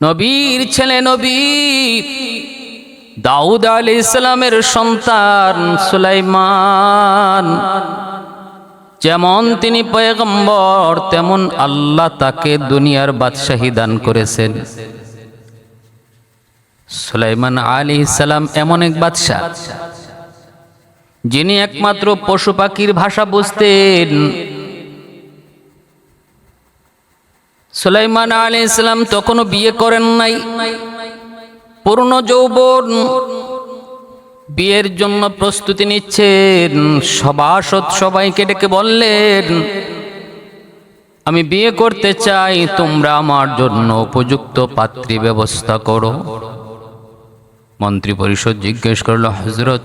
নবীর ছেলে নবী দাউদ আলাইহিস সালামের সন্তান সুলাইমান, যেমন তিনি পয়গম্বর তেমন আল্লাহ তাকে দুনিয়ার বাদশাহী দান করেছেন। সুলাইমান আলাইহিস সালাম এমন এক বাদশা যিনি একমাত্র পশু পাখির ভাষা বুঝতেন। সুলাইমান আলাইহিস সালাম তখনও বিয়ে করেন নাই, পূর্ণ যৌবন, বিয়ের জন্য প্রস্তুতি নিচ্ছেন। সভাসদ সবাইকে ডেকে বললেন, আমি বিয়ে করতে চাই, তোমরা আমার জন্য উপযুক্ত পাত্রী ব্যবস্থা করো। মন্ত্রী পরিষদ জিজ্ঞেস করলো, হযরত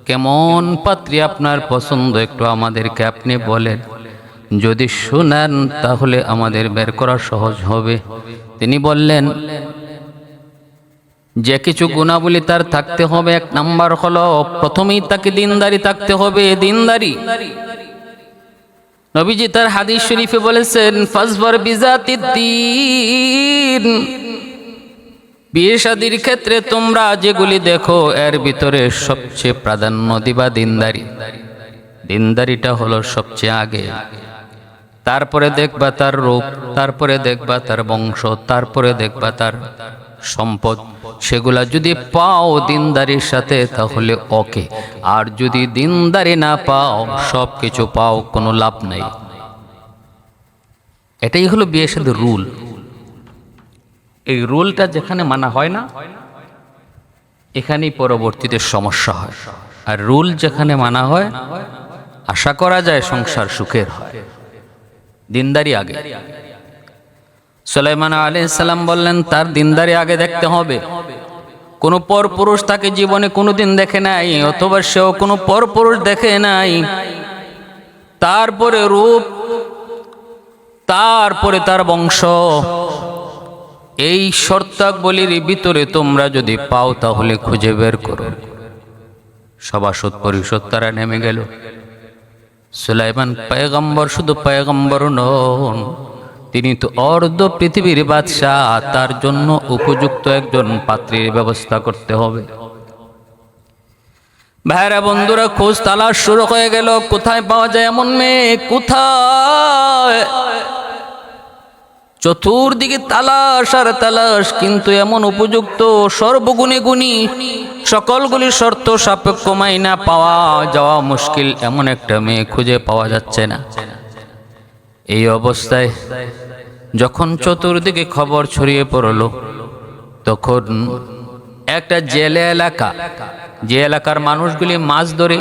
কেমন পাত্রী আপনার পছন্দ, একটু আমাদেরকে আপনি বলেন, যদি শুনেন তাহলে আমাদের বের করা সহজ হবে। তিনি বললেন, যে কিছু গুণাবলী তার থাকতে হবে, এক নাম্বার হলো প্রথমেই তাকে দিনদারি থাকতে হবে। দিনদারি নবীজি তার হাদিস শরীফে বলেছেন, ফাজফর বিজাতিদ দ্বীন, বিয়ে শাদীর ক্ষেত্রে তোমরা যেগুলি দেখো এর ভিতরে সবচেয়ে প্রাধান্য দিবা দিনদারি। দিনদারিটা হলো সবচেয়ে আগে, তারপরে দেখবা তার রূপ, তারপরে দেখবা তার বংশ, তারপরে দেখবা তার সম্পদ। সেগুলা যদি পাও দিনদারির সাথে তাহলে ওকে, আর যদি দিনদারি না পাও, সব কিছু পাও, কোনো লাভ নাই। এটাই হলো বিয়ের সাথে রুল। এই রুলটা যেখানে মানা হয় না, এখানেই পরবর্তীতে সমস্যা হয়। আর রুল যেখানে মানা হয়, আশা করা যায় সংসার সুখের হয়। দিনদারি আগে। সুলাইমান আলাইহিস সালাম বললেন, তার দিনদারি আগে দেখতে হবে। কোনো পরপুরুষ তাকে জীবনে কোনোদিন দেখে নাই, অথবা সেও কোনো পরপুরুষ দেখে নাই। তারপরে রূপ, তারপরে তার বংশ। এই শর্তাবলীর ভিতরে তোমরা যদি পাও তাহলে খুঁজে বের করো। সভাসদ পরিষদ তারা নেমে গেল। সুলাইমান পয়গম্বর শুধু পয়গম্বর নন, তিনি তো অর্ধ পৃথিবীর বাদশাহ। তার জন্য উপযুক্ত একজন পাত্রীর ব্যবস্থা করতে হবে। ভাইরা বন্ধুরা, খোঁজ তালাশ শুরু হয়ে গেল। কোথায় পাওয়া যায় এমন মেয়ে, কোথায়? চতুর্দিকে তালাশ আর তালাশ, কিন্তু এমন উপযুক্ত, সর্বগুণে গুণী, সকলগুলি শর্ত সাপেক্ষ মাইনা পাওয়া যাওয়া মুশকিল এমন একটা মেয়ে খুঁজে পাওয়া যাচ্ছে না। এই অবস্থায় যখন চতুর্দিকে খবর ছড়িয়ে পড়ল, তখন একটা জেলে এলাকা, যে এলাকার মানুষগুলি মাছ ধরে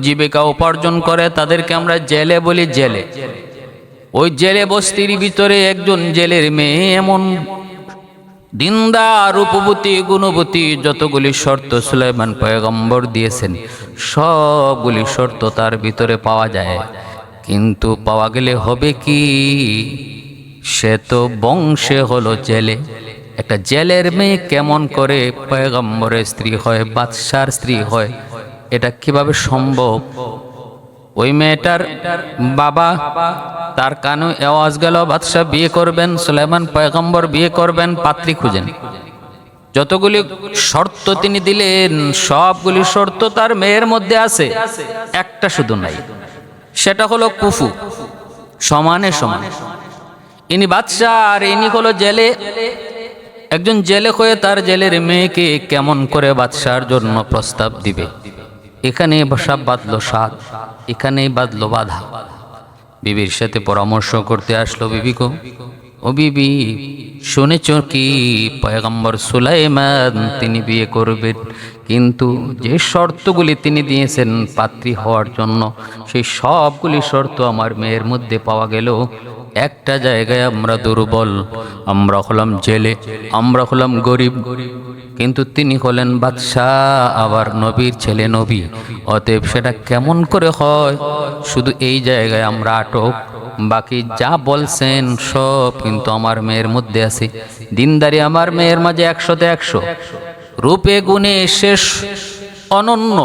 জীবিকা উপার্জন করে, তাদেরকে আমরা জেলে বলি। জেলে, ওই জেলে বস্তির ভিতরে একজন জেলের মেয়ে এমন দিনদার, রূপবতী, গুণবতী, যতগুলি শর্ত সুলাইমান পয়গম্বর দিয়েছেন সবগুলি শর্ত তার ভিতরে পাওয়া যায়। কিন্তু পাওয়া গেলে হবে কি, সে তো বংশে হলো জেলে। একটা জেলের মেয়ে কেমন করে পয়গম্বরের স্ত্রী হয়, বাদশার স্ত্রী হয়? এটা কিভাবে সম্ভব? ওই মেয়েটার বাবা, তার কানে আওয়াজ গেল বাদশা বিয়ে করবেন, সুলাইমান পয়গম্বর বিয়ে করবেন, পাত্রী খুঁজেন। যতগুলি শর্ত তিনি দিলেন সবগুলি শর্ত তার মেয়ের মধ্যে আছে, একটা শুধু নাই, সেটা হলো কুফু, সমানে সমান। ইনি বাদশা আর ইনি হলো জেলে। একজন জেলে হয়ে তার জেলের মেয়েকে কেমন করে বাদশার জন্য প্রস্তাব দিবে? এখানে সব বাঁধলো সাদ, এখানেই বাঁধলো বাধা। বিবির সাথে পরামর্শ করতে আসলো। বিবি গো, ও বিবি, শুনেছ কি পয়গম্বর সুলাইমান তিনি বিয়ে করবেন, কিন্তু যে শর্তগুলি তিনি দিয়েছেন পাত্রী হওয়ার জন্য, সেই সবগুলি শর্ত আমার মেয়ের মধ্যে পাওয়া গেল। একটা জায়গায় আমরা দুর্বল, আমরা হলাম জেলে, আমরা হলাম গরিব, কিন্তু তিনি হলেন বাদশাহ, আবার নবীর ছেলে নবী। অতএব সেটা কেমন করে হয়? শুধু এই জায়গায় আমরা আটক, বাকি যা বলছেন সব কিন্তু আমার মেয়ের মধ্যে আছে। দিনদারি আমার মেয়ের মাঝে 100তে 100, রূপে গুণে শেষ, অনন্য,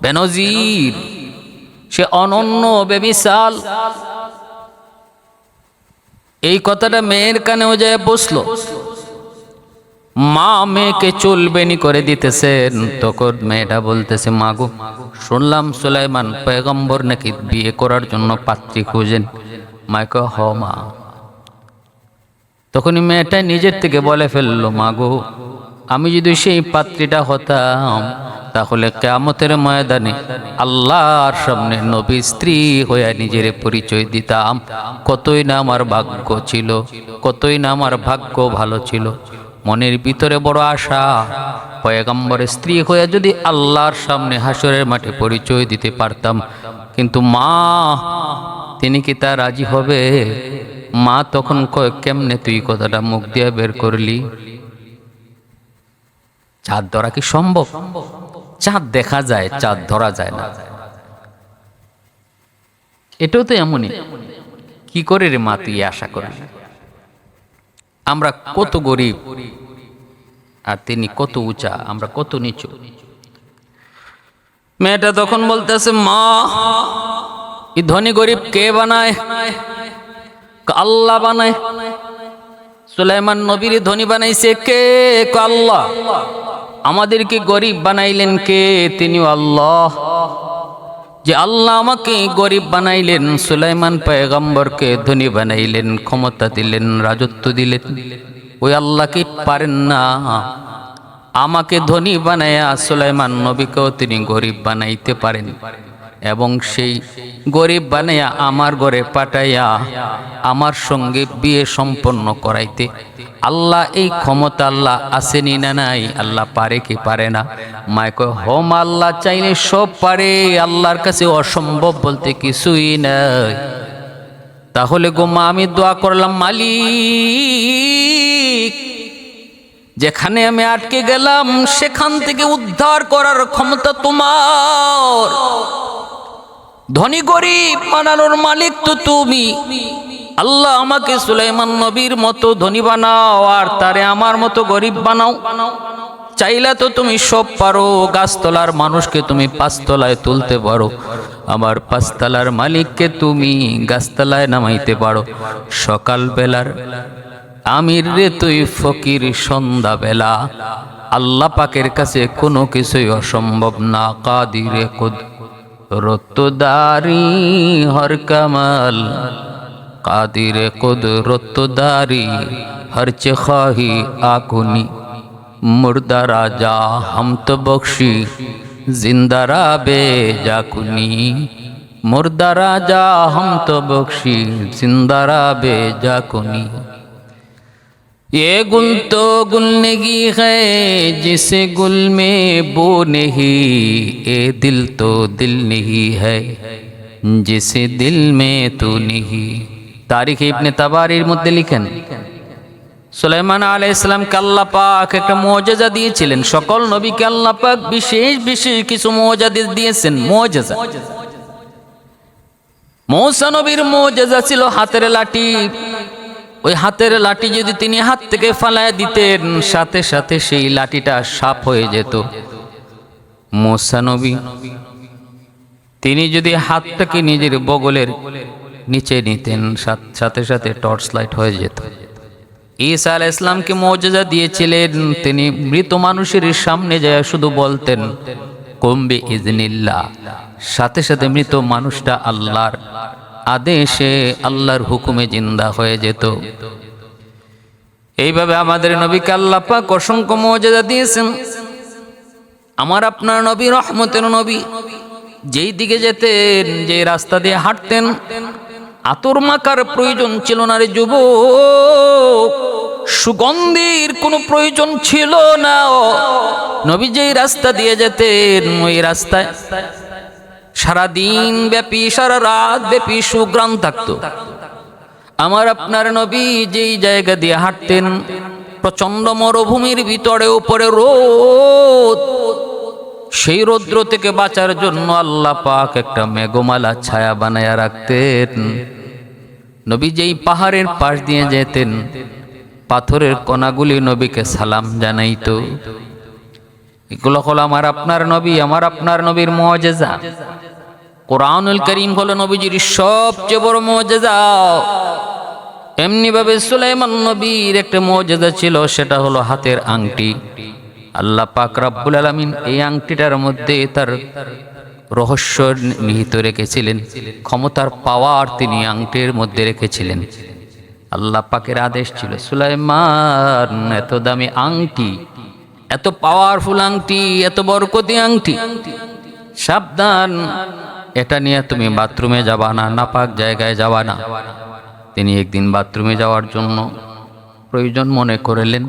বেনজির, সে অনন্য, বেমিসাল। এই কথাটা মেয়ের কানেও যায় বসলো। মা মেয়েকে চুল বেনি করে দিতেছেন, তখন মেয়েটা বলতেছে, মাগো শুনলাম সুলাইমান পয়গম্বর নাকি বিয়ে করার জন্য পাত্রী খুঁজেন। মাকে হ মা। তখনই মেয়েটা নিজের থেকে বলে ফেললো, মাগো আমি যদি সেই পাত্রীটা হতাম তাহলে কিয়ামতের ময়দানে আল্লাহর সামনে নবী স্ত্রী হয়ে নিজের পরিচয় দিতাম। কতই না আমার ভাগ্য ছিল, কতই না আমার ভাগ্য ভালো ছিল। মনের ভিতরে বড় আশা, পয়গম্বরের স্ত্রী হয়ে যদি আল্লাহর সামনে হাসরের মাঠে পরিচয় দিতে পারতাম। কিন্তু মা, তিনি কি তা রাজি হবে? মা তখন কয়, কেমনে তুই কথাটা মুখ দিয়ে বের করলি? চাঁদ ধরা কি সম্ভব? চাঁদ দেখা যায়, চাঁদ ধরা যায় না। এটাও তো এমনই। কি করে রে মা তুই আশা করলি? আমরা কত গরিব আর তিনি কত উঁচা, আমরা কত নিচু। মেয়েটা তখন বলতেছে, মা এই ধনী গরিব কে বানায়? আল্লাহ বানায়। সুলাইমান নবীর ধনী বানাইছে কে? আল্লাহ। আমাদেরকে গরিব বানাইলেন কে? তিনিও আল্লাহ। যে আল্লাহ আমাকে গরিব বানাইলেন, সুলাইমান পয়গম্বরকে ধনী বানাইলেন, ক্ষমতা দিলেন, রাজত্ব দিলেন, ওই আল্লাহ কি পারেন না আমাকে ধনী বানাইয়া সুলাইমান নবীকেও তিনি গরিব বানাইতে পারেন? এবং সেই গরিব বানাইয়া আমার ঘরে পাঠাইয়া আমার সঙ্গে বিয়ে সম্পন্ন করাইতে আল্লাহ এই ক্ষমতা আল্লাহ আসেনি না নাই? আল্লাহ পারে কি পারে না? মায় কয়, হোম আল্লাহ চাইলে সব পারে, আল্লাহর কাছে অসম্ভব বলতে কিছুই নাই। তাহলে গো মা আমি দোয়া করলাম, মালিক যেখানে আমি আটকে গেলাম সেখান থেকে উদ্ধার করার ক্ষমতা তোমার। ধনী গরিব বানানোর মালিক তো তুমি। আল্লাহ আমাকে সুলাইমান নবীর মতো ধনী বানাও আর তারে আমার মতো গরিব বানাও। চাইলে তো তুমি সব পারো। গাছতলার মানুষকে তুমি পাঁচতলায় তুলতে পারো, আমার পাঁচতলার মালিককে তুমি গাছতলায় নামাইতে পারো। সকাল বেলার আমির রে তুই ফকির সন্ধ্যাবেলা, আল্লাহ পাকের কাছে কোনো কিছুই অসম্ভব না। কাদিরে কুদরতদারি হর কামাল, কাদিরে কুদরতদারি হর চে খাহি আকুনি, মুর্দা রাজা হাম তো বখশি জিন্দা রাবে জাকুনি, মুর্দা রাজা হাম তো বখশি জিন্দা রাবে জাকুনি। ये गुल तो गुलनेगी है जिसे गुल में बो नहीं, ये दिल तो दिल नहीं है जिसे दिल में तू नहीं। तारीख इब्ने तबारीर মধ্যে লিখেন, সুলাইমান আলাইহিস সালামকে আল্লাহ পাক একটা মুজিজা দিয়েছিলেন। সকল নবীকে আল্লাহ পাক বিশেষ বিশেষ কিছু মুজিজা দিয়েছেন। মুজিজা, মূসা নবীর মুজিজা ছিল হাতের লাঠি। ওই হাতের লাঠি যদি তিনি হাত থেকে ফালায় দিতেন, সাথে সাথে সেই লাঠিটা সাপ হয়ে যেত। মূসা নবী তিনি যদি হাতটাকে নিজের বগলের নিচে নিতেন, সাথে সাথে টর্চ লাইট হয়ে যেত। ঈসা আলাইহিস সালামকে মুজিজা দিয়েছিলেন, তিনি মৃত মানুষের সামনে যায় শুধু বলতেন কুম বিইজনিল্লাহ, সাথে সাথে মৃত মানুষটা আল্লাহর আদেশে আল্লাহর হুকুমে জিন্দা হয়ে যেত। এইভাবে আমাদের নবীকে আল্লাহ পাক অসংখ্য মুজিজা দিয়েছেন। আমার আপনার নবী রহমতের নবী, যেই দিকে যেতেন, যে রাস্তা দিয়ে হাঁটতেন, আতর মাখার প্রয়োজন ছিল না রে যুবক, সুগন্ধির কোনো প্রয়োজন ছিল না। নবী যেই রাস্তা দিয়ে যেতেন, ওই রাস্তায় সারাদিন ব্যাপী, সারা রাত ব্যাপী সুগ্রাম থাকতো। আমার আপনার নবী যেই জায়গা দিয়ে হাঁটতেন, প্রচন্ড মরুভূমির ভিতরে উপরে রোদ, সেই রৌদ্র থেকে বাঁচার জন্য আল্লাহ পাক একটা মেঘমালা ছায়া বানায়া রাখতেন। নবী যেই পাহাড়ের পাশ দিয়ে যেতেন, পাথরের কণাগুলি নবীকে সালাম জানাইতো। এগুলো হলো আমার আপনার নবী, আমার আপনার নবীর মুজিজা। কোরআনুল কারীম হলো নবীজির সবচেয়ে বড় মুজিজা। এমনিভাবে সুলাইমান নবীর একটা মুজিজা ছিল, সেটা হলো হাতের আংটি। আল্লাহ পাক রব্বুল আলামিন এই আংটিটার মধ্যে তার রহস্য নিহিত রেখেছিলেন, ক্ষমতার পাওয়ার তিনি আংটির মধ্যে রেখেছিলেন। আল্লাহ পাকের আদেশ ছিল, সুলাইমান এত দামি আংটি, এত পাওয়ারফুল আংটি, এত বরকতি আংটি, সাবধান, এটা নিয়ে তুমি বাথরুমে যাবা না, নাপাক জায়গায় যাবা না। তিনি একদিন বাথরুমে যাওয়ার জন্য প্রয়োজন মনে করলেন।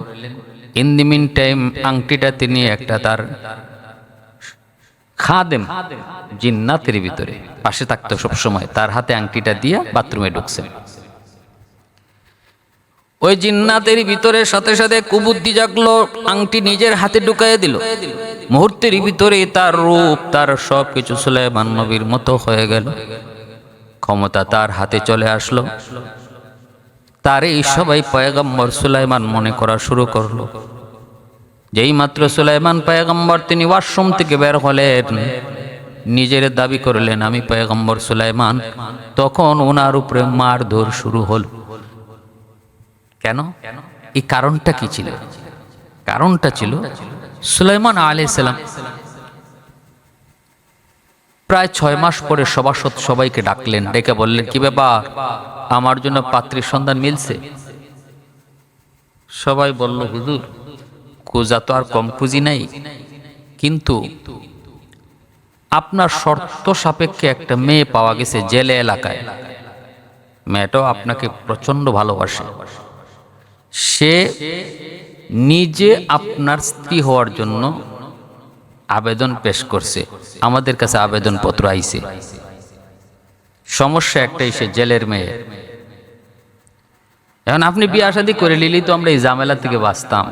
ইন দি মিন টাইম আংটিটা তিনি একটা তার খাদেম জিন্নাতের ভিতরে পাশে থাকতো সবসময়, তার হাতে আংটিটা দিয়া বাথরুমে ঢুকছেন। ওই জিন্নাতের ভিতরে সাথে সাথে কুবুদ্ধি জাগলো, আংটি নিজের হাতে ঢুকাইয়া দিল। মুহূর্তের ভিতরে তার রূপ, তার সব কিছু সুলাইমান নবীর মতো হয়ে গেল, ক্ষমতা তার হাতে চলে আসলো। তারে সবাই পয়গম্বর সুলাইমান মনে করা শুরু করলো। যেই মাত্র সুলাইমান পয়গম্বর তিনি ওয়াশরুম থেকে বের হলেন, নিজের দাবি করলেন আমি পয়গম্বর সুলাইমান, তখন ওনার উপরে মারধর শুরু হল। কেন? এই কারণটা কি ছিল? কারণটা ছিল সুলাইমান আলাইহিস সালাম প্রায় 6 মাস পরে সভাসদ সবাইকে ডাকলেন, ডেকে বললেন, কি ব্যাপার, আমার জন্য পাত্রীর সন্ধান মিলছে? সবাই বলল, হুজুর কুজা তো আর কম পুঁজি নাই, কিন্তু আপনার শর্ত সাপেক্ষে একটা মেয়ে পাওয়া গেছে জেলে এলাকায়, মেয়েটাও আপনাকে প্রচন্ড ভালোবাসে, সে নিজে আপনার স্ত্রী হওয়ার জন্য আবেদন পেশ করছে, আমাদের কাছে আবেদনপত্র আইছে। সমস্যা একটাই, সে জেলের মেয়ে। এখন আপনি বিয়া শাদী করে নিলেই তো আমরা এই ঝামেলা থেকে বাঁচতাম।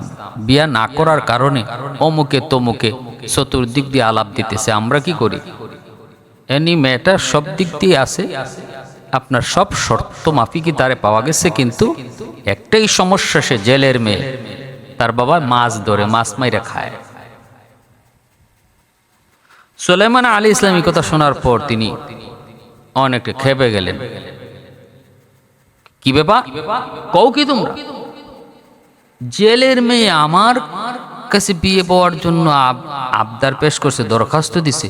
বিয়া না করার কারণে অমুকে তমুকে চতুর্দিক দিয়ে আলাপ দিতেছে, আমরা কি করি? এনি মেয়েটার সব দিক দিয়ে আছে, আপনার সব শর্ত মাফিকই তারে পাওয়া গেছে, কিন্তু একটাই সমস্যা, সে জেলের মেয়ে, তার বাবা মাছ ধরে, মাছ মাইরা খায়। সুলাইমান আলাইহিস সালাম এই কথা শোনার পর তিনি অনেকটা খেপে গেলেন। কি ব্যাপার, কও কি তোমরা? জেলের মেয়ে আমার কাছে বিয়ে পাওয়ার জন্য আবদার পেশ করছে, দরখাস্ত দিছে,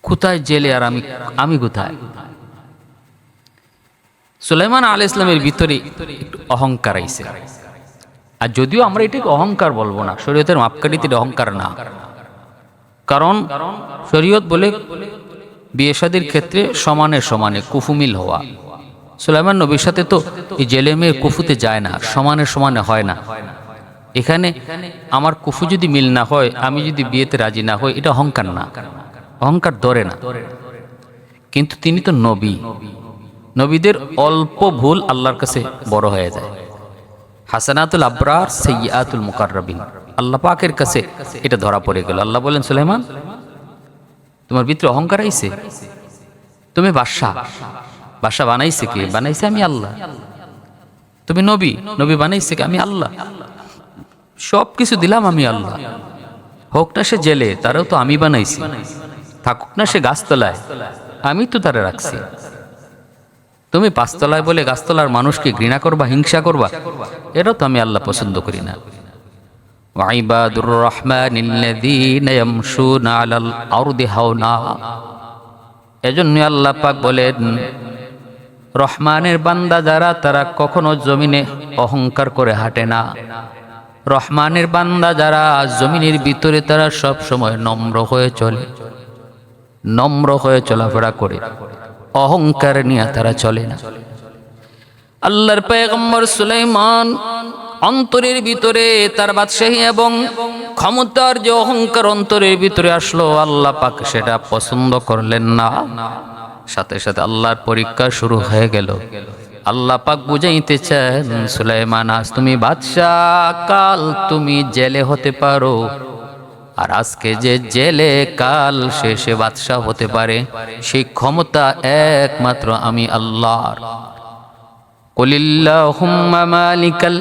কোথায় জেলে আর আমি কোথায়? সুলাইমান আলাইহিস সালামের ভিতরে একটু অহংকার আইছে। আর যদিও আমরা এটাকে অহংকার বলবো না, শরীয়তের মাপকাঠিতে অহংকার না, কারণ শরীয়ত বলে বিয়ে শাদীর ক্ষেত্রে সমানে সমানে কুফুমিল হওয়া। সুলাইমান নবীর সাথে তো এই জেলে মেয়ে কুফুতে যায় না, সমানে সমানে হয় না। এখানে আমার কুফু যদি মিল না হয়, আমি যদি বিয়েতে রাজি না হই, এটা অহংকার না, অহংকার ধরে না। কিন্তু তিনি তো নবী, নবীদের অল্প ভুল আল্লাহর কাছে বড় হয়ে যায়। হাসানাতুল আবরার সাইয়্যাতুল মুকাররাবিন, আল্লাহ পাকের কাছে এটা ধরা পড়ে গেল। আল্লাহ বলেন, সুলাইমান তোমার ভিতরে অহংকার আইছে, তুমি বাদশা, বাদশা বানাইছে কে? বানাইছে আমি আল্লাহ। তুমি নবী, নবী বানাইছে কে? আমি আল্লাহ। সব কিছু দিলাম আমি আল্লাহ। হোক না সে জেলে, তারাও তো আমি বানাইছি, থাকুক না সে গাছতলায়, আমি তো তারা রাখছি। তুমি পাঁচতলায় বলে গাছতলার মানুষকে ঘৃণা করবা, হিংসা করবা, এটাও তো আমি আল্লাহ পছন্দ করি না। ওয়াইবাদুর রহমানিল্লাযীনা ইয়ামশুনা আলাল আরদি হাওনা, এজন্য আল্লাহ পাক বলেন, রহমানের বান্দা যারা, তারা কখনো জমিনে অহংকার করে হাঁটে না। রহমানের বান্দা যারা জমিনের ভিতরে, তারা সব সময় নম্র হয়ে চলে, নম্র হয়ে চলাফেরা করে, অহংকার নিয়ে তারা চলে না। আল্লাহর পয়গম্বর সুলাইমান অন্তরের ভিতরে তার বাদশাহী এবং ক্ষমতার যে অহংকার অন্তরের ভিতরে আসলো, আল্লাহ পাক সেটা পছন্দ করলেন না। সাথে সাথে আল্লাহর পরীক্ষা শুরু হয়ে গেল। আল্লাহ পাক বুঝাইতে চান, সুলাইমান আজ তুমি বাদশাহ, কাল তুমি জেলে হতে পারো, আর আজকে যে জেলে, কাল সে বাদশাহ হতে পারে। সেই ক্ষমতা একমাত্র আমি আল্লাহর। কুলিল্লাহুম্মা মালিকাল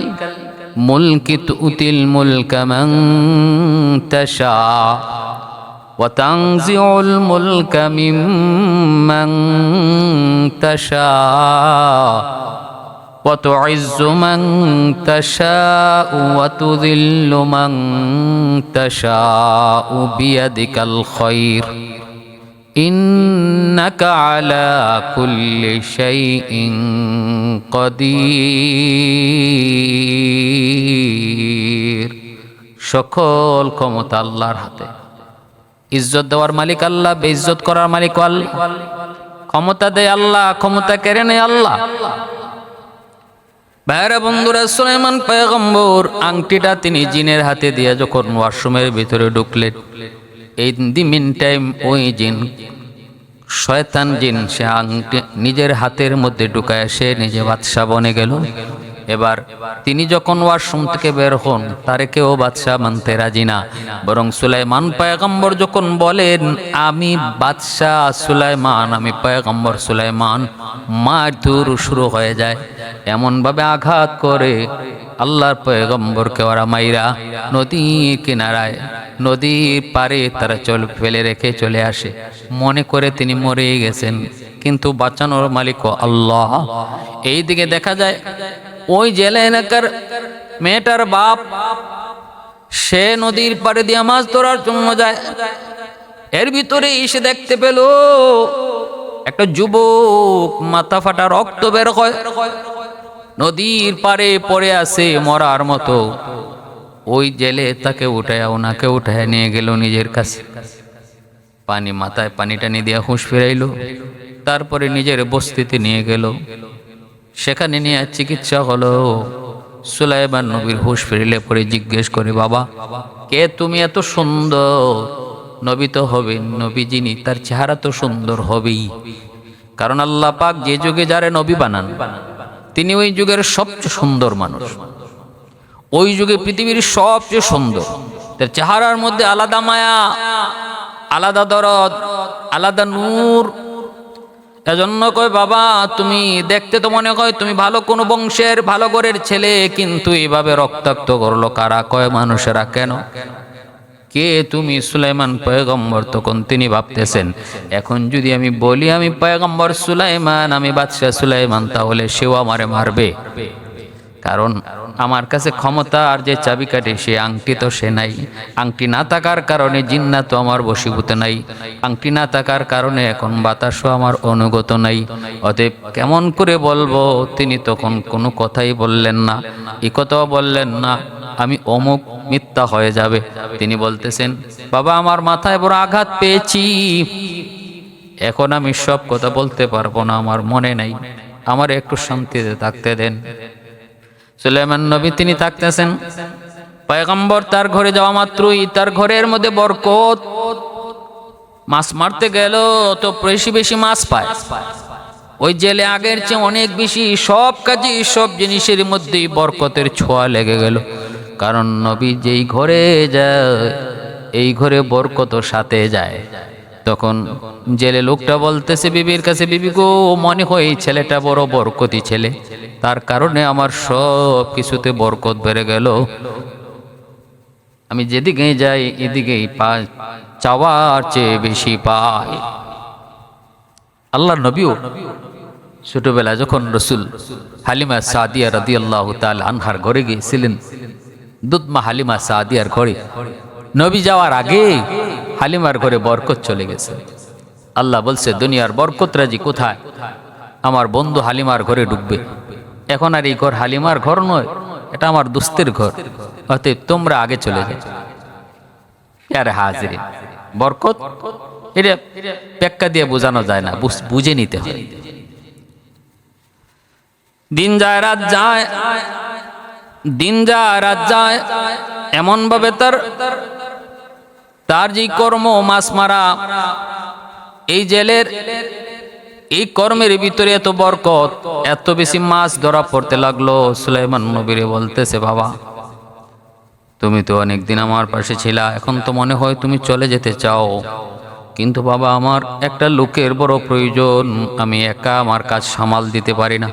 মুলকি তুতিল মুলকা মান তাশা وتنزع الملك ممن تشاء وتعز من تشاء وتذل من تشاء بيدك الخير إنك على كل شيء قدير সকল ক্ষমতা আল্লাহর হাতে। ইজ্জত দেওয়ার মালিক আল্লাহ, বেইজ্জত করার মালিক আল্লাহ। ক্ষমতা দেয় আল্লাহ, ক্ষমতা কেড়ে নেয় আল্লাহ। ভাইরা বন্ধুরা, সুলাইমান পয়গম্বর আংটিটা তিনি জিনের হাতে দিয়ে যখন ওয়াশরুমের ভিতরে ঢুকলেন, এই দি মিন টাইম ওই জিন, শয়তান জিন, সে আংটি নিজের হাতের মধ্যে ঢুকায় সে নিজে বাদশা বনে গেল। এবার তিনি যখন ওয়াশরুম থেকে বের হন, তারে কেউ বাদশা মানতে রাজি না, বরং সুলাইমান পয়গম্বর যখন বলেন আমি বাদশা সুলাইমান, আমি পয়গম্বর সুলাইমান, মারধর শুরু হয়ে যায়। এমনভাবে আঘাত করে আল্লাহর পয়গম্বরকে ওরা মাইরা নদীর কিনারায়, নদীর পারে তারা ফেলে রেখে চলে আসে, মনে করে তিনি মরে গেছেন, কিন্তু বাঁচানোর মালিক আল্লাহ। এই দিকে দেখা যায় ওই জেলে এলাকার মেয়েটার বাপ, সে নদীর পাড়ে দিয়ে মাছ ধরার জন্য যায়। এর ভিতরে এসে দেখতে পেল একটা যুবক, মাথা ফাটা, রক্ত বের হয়, নদীর পাড়ে পড়ে আছে মরার মতো। ওই জেলে তাকে উঠায়, ওনাকে উঠায় নিয়ে গেল নিজের কাছে। পানি মাথায় পানি টানি দিয়া হুঁশ ফিরাইল, তারপরে নিজের বস্তিতে নিয়ে গেল। সেখানে নিয়ে চিকিৎসা হলো। সুলাইমান নবীর হুঁশ ফিরিলে পরে জিজ্ঞেস করে, বাবা কে তুমি? এত সুন্দর নবী তো হবেন, নবী যিনি তার চেহারা তো সুন্দর হবেই, কারণ আল্লাহ পাক যে যুগে যারে নবী বানান তিনি ওই যুগের সবচেয়ে সুন্দর মানুষ। ওই যুগে পৃথিবীর সবচেয়ে সুন্দর, তার চেহারার মধ্যে আলাদা মায়া, আলাদা দরদ, আলাদা নূর। এজন্য কয়, বাবা তুমি দেখতে তো মনে হয় তুমি ভালো কোনো বংশের, ভালো ঘরের ছেলে, কিন্তু এইভাবে রক্তাক্ত করলো কারা? কয় মানুষেরা। কেন? কে তুমি? সুলাইমান পয়গম্বর। তখন তিনি ভাবতেছেন, এখন যদি আমি বলি আমি পয়গম্বর সুলাইমান, আমি বাদশাহ সুলাইমান, তাহলে সেও আমারে মারবে, কারণ আমার কাছে ক্ষমতা আর যে চাবিকাঠি, সে আংটি তো সে নাই। আংটি না থাকার কারণে জিন্নাত তো আমার বশীভূত নাই, আংটি না থাকার কারণে এখন বাতাসও আমার অনুগত নাই। অতএব কেমন করে বলবো? তিনি তখন কোনো কথাই বললেন না, এই কথাও বললেন না আমি অমুক, মিথ্যা হয়ে যাবে। তিনি বলতেছেন, বাবা আমার মাথায় বড় আঘাত পেয়েছি, এখন আমি সব কথা বলতে পারবো না, আমার মনে নাই, আমার একটু শান্তিতে থাকতে দেন। সুলাইমান নবী তিনি থাকতেছেন, পয়গম্বর তার ঘরে যাওয়া মাত্রই তার ঘরের মধ্যে বরকত। মাছ মারতে গেল তো বেশি বেশি মাছ পায়। ওই জেলে আগের চেয়ে অনেক বেশি, সব কাজে সব জিনিসের মধ্যেই বরকতের ছোঁয়া লেগে গেল, কারণ নবী যেই ঘরে যায় এই ঘরে বরকত সাথে যায়। তখন জেলে লোকটা বলতেছে বিবির কাছে, বিবি গো, মনে হয় এই ছেলেটা বড় বরকতি ছেলে, তার কারণে আমার সব কিছুতে বরকত বেড়ে গেল। আমি যেদিকে যাই এদিকেই পাই, চাওয়ার চেয়ে বেশি পাই। আল্লাহর নবীও ছোটবেলায় যখন রসুল হালিমা সাদিয়া রাদিয়াল্লাহু তাআলা আনহার ঘরে গিয়েছিলেন, দুধমা হালিমা সাদিয়ার ঘরে, নবী যাওয়ার আগে হালিমার ঘরে বরকত চলে গেছে। আল্লাহ বলছে, দুনিয়ার বরকত রাজি কোথায়? আমার বন্ধু হালিমার ঘরে ঢুকবে। এখন আর এই ঘর হালিমার ঘর নয়, এটা আমার দোস্তের ঘর, অতএব তোমরা আগে চলে যাও। আরে হাজিরিন, বরকত এটা ব্যাখ্যা দিয়ে বোঝানো যায় না, বুঝে নিতে হয়। দিন যায় রাত যায়, দিন যায় রাত যায়, এমন ভাবে তার যে কর্ম, মাছ মারা, এই জেলের এই কর্মের ভিতরে এত বরকত, এত বেশি মাছ ধরা পড়তে লাগলো। সুলাইমান নবীরে বলতেছে, বাবা তুমি তো অনেকদিন আমার পাশে ছিলা, এখন তো মনে হয় তুমি চলে যেতে চাও, কিন্তু বাবা আমার একটা লোকের বড় প্রয়োজন, আমি একা আমার কাজ সামাল দিতে পারি না।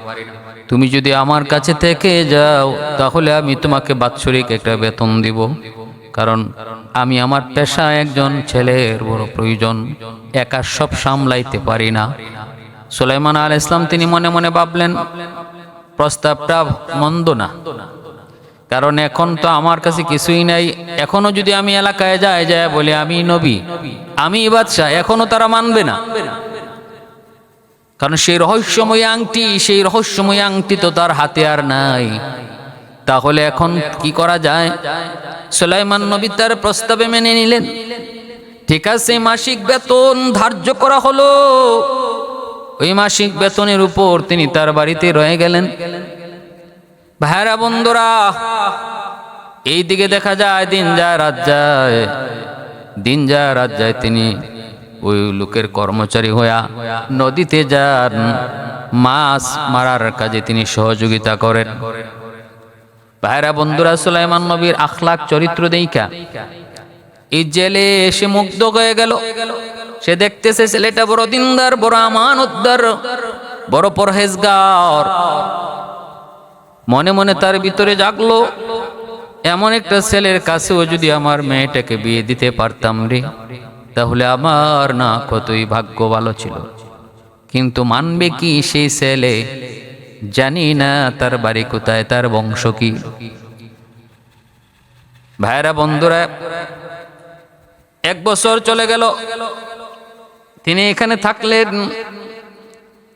তুমি যদি আমার কাছে থেকে যাও তাহলে আমি তোমাকে বাৎসরিক একটা বেতন দিব, কারণ আমি আমার পেশা একজন ছেলের বড় প্রয়োজন, একা সব সামলাইতে পারি না। সুলাইমান আলাইহিস সালাম তিনি মনে মনে ভাবলেন প্রস্তাবটা মন্দ না, কারণ এখন তো আমার কাছে কিছুই নাই। এখনো যদি আমি এলাকায় যায় বলে আমি নবী, আমি বাদশাহ, এখনো তারা মানবে না, কারণ সেই রহস্যময় আংটি তো তার হাতে আর নাই। তাহলে এখন কি করা যায়? সুলাইমান নবী তার প্রস্তাবে মেনে নিলেন। ঠিক আছে, মাসিক বেতন ধার্য করা হলো। ওই মাসিক বেতনের উপর তিনি তার বাড়িতে রয়ে গেলেন। ভাইরা বন্ধুরা, এই দিকে দেখা যায় দিন যায় রাত যায়, তিনি ওই লোকের কর্মচারী হইয়া নদীতে যান, মাছ মারার কাজে তিনি সহযোগিতা করেন। ভাইরা বন্ধুরা, সুলাইমান নবীর আখলাক চরিত্র দেইখা এই জেলে এসে মুগ্ধ হয়ে গেল। সে দেখতেছে ছেলেটা বড় দিনদার, বড় আমানতদার, বড় পরহেজগার। মনে মনে তার ভিতরে জাগলো, এমন একটা ছেলের কাছেও যদি আমার মেয়েটাকে বিয়ে দিতে পারতাম রে, তাহলে আমার না কতই ভাগ্য ভালো ছিল। কিন্তু মানবে কি সেই ছেলে? জানি না তার বাড়ি কোথায়, তার বংশ কি। ভাইরা বন্ধুরা, 1 বছর চলে গেল, তিনি এখানে থাকলেন।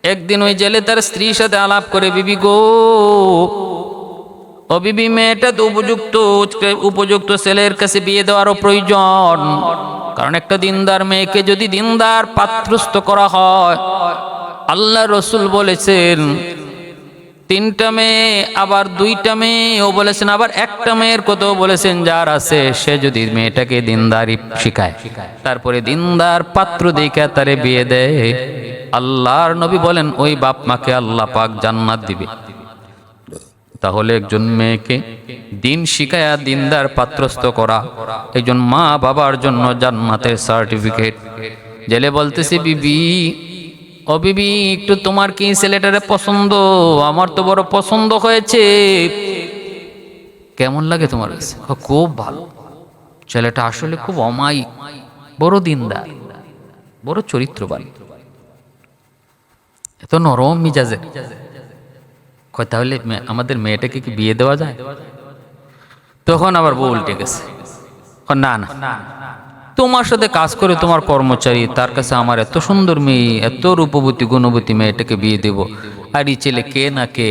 একদিন ওই জেলে তার স্ত্রীর সাথে আলাপ করে, বিবি গো, ও বিবি, মেয়েটা তো উপযুক্ত ছেলের কাছে বিয়ে দেওয়ারও প্রয়োজন, কারণ একটা দিনদার মেয়েকে যদি দিনদার পাত্রস্থ করা হয়, আল্লাহ রসুল বলেছেন 3টা মেয়ে, আবার 2টা মেয়েও বলেছেন, আবার একটা মেয়ের কথাও বলেছেন, যার আছে সে যদি মেয়েটাকে দিনদারি শিখায়, তারপরে দিনদার পাত্র দেখে তারে বিয়ে দেয়, আল্লাহর নবী বলেন ওই বাপ মাকে আল্লাহ পাক জান্নাত দিবে। তাহলে একজন মেয়েকে দিন শিখায়া দিনদার পাত্রস্থ করা একজন মা বাবার জন্য জান্নাতের সার্টিফিকেট। জেলে বলতেছে, বিবি, ও বিবি, একটু তোমার কি ছেলেটারে পছন্দ? আমার তো বড় পছন্দ হয়েছে। কেমন লাগে তোমার কাছে? খুব ভালো, ছেলেটা আসলে খুব অমায়িক, বড় দিনদার, বড় চরিত্রবান, এত নরম মিজাজের। তাহলে আমাদের মেয়েটাকে কি বিয়ে দেওয়া যায়? তখন আবার বউ উল্টে গেছে, না না, তোমার সাথে কাজ করে তোমার কর্মচারী, তার কাছে আমার এত সুন্দর মেয়ে, এত রূপবতী গুণবতী মেয়েটাকে বিয়ে দেব, আর এই ছেলে কে না কে